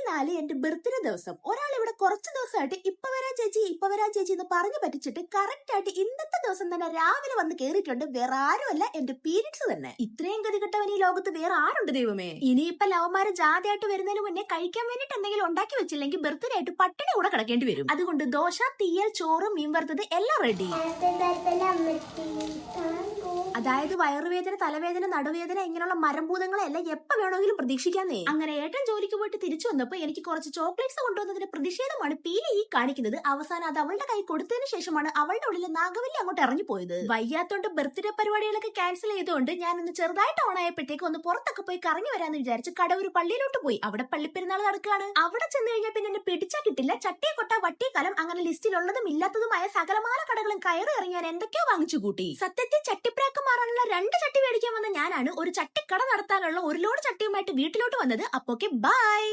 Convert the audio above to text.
4 എന്റെ ബർത്ത്ഡേ ദിവസം ഒരാൾ ഇവിടെ കുറച്ച് ദിവസമായിട്ട് ഇപ്പൊ വരാൻ ചേച്ചി എന്ന് പറഞ്ഞു പറ്റിച്ചിട്ട് കറക്റ്റ് ആയിട്ട് ഇന്നത്തെ ദിവസം തന്നെ രാവിലെ വന്ന് കേറിയിട്ടുണ്ട്. വേറെ ആരുമല്ല, എന്റെ പീരിയഡ്സ് തന്നെ. ഇത്രയും ഗതികെട്ടവൻ ഈ ലോകത്ത് വേറെ ആരുണ്ട് ദൈവമേ. ഇനിയിപ്പൊ ലവന്മാര് ജാതിയായിട്ട് വരുന്നതിന് മുന്നേ കഴിക്കാൻ വേണ്ടിട്ട് എന്തെങ്കിലും ഉണ്ടാക്കി വെച്ചില്ലെങ്കിൽ ബർത്ത്ഡേ ആയിട്ട് പട്ടിണി കൂടെ കിടക്കേണ്ടി വരും. അതുകൊണ്ട് ദോശ, തീയൽ, ചോറ്, മീൻ വറുത്തത് എല്ലാം റെഡി. അതായത് വയറുവേദന, തലവേദന, നടുവേദന ഇങ്ങനെയുള്ള മരംഭൂതങ്ങളെല്ലാം എപ്പോ വേണമെങ്കിലും പ്രതീക്ഷിക്കാന്നേ. അങ്ങനെ ഏട്ടൻ ജോലിക്ക് പോയിട്ട് തിരിച്ചു വന്നപ്പോ എനിക്ക് കുറച്ച് ചോക്ലേറ്റ്സ് കൊണ്ടുവന്നതിന്റെ പ്രതിഷേധമാണ് പീലി ഈ കാണിക്കുന്നത്. അവസാനം അത് അവളുടെ കൈ കൊടുത്തതിന് ശേഷമാണ് അവളുടെ ഉള്ളിൽ നാഗവല്ലി അങ്ങോട്ട് ഇറങ്ങി പോയത്. വയ്യാത്തോണ്ട് ബർത്ത്ഡേ പരിപാടികളൊക്കെ ക്യാൻസൽ ചെയ്തുകൊണ്ട് ഞാൻ ഒന്ന് ചെറുതായിട്ട് ഓണായപ്പോഴത്തേക്ക് ഒന്ന് പുറത്തൊക്കെ പോയി കറങ്ങി വരാന്ന് വിചാരിച്ച് കടവൂർ പള്ളിയിലോട്ട് പോയി. അവിടെ പള്ളിപ്പെരുന്നാൾ നടക്കുകയാണ്. അവിടെ ചെന്ന് കഴിഞ്ഞാൽ പിന്നെ എന്നെ പിടിച്ചാ കിട്ടില്ല. ചട്ടിയെ കൊട്ട, വട്ടിക്കലം, അങ്ങനെ ലിസ്റ്റിലുള്ളതും ഇല്ലാത്തതുമായ സകലമാല കടകളും കയറി ഇറങ്ങി ഞാൻ എന്തൊക്കെയോ വാങ്ങിച്ചു കൂട്ടി. സത്യത്തിൽ ചട്ടിപ്രാക്ക് മാറാനുള്ള 2 ചട്ടി മേടിക്കാൻ വന്ന ഞാനാണ് ഒരു ചട്ടിക്കട നടത്താനുള്ള ഒരു ലോഡ് ചട്ടിയുമായിട്ട് വീട്ടിലോട്ട് വന്നത്. അപ്പോക്കെ ബൈ.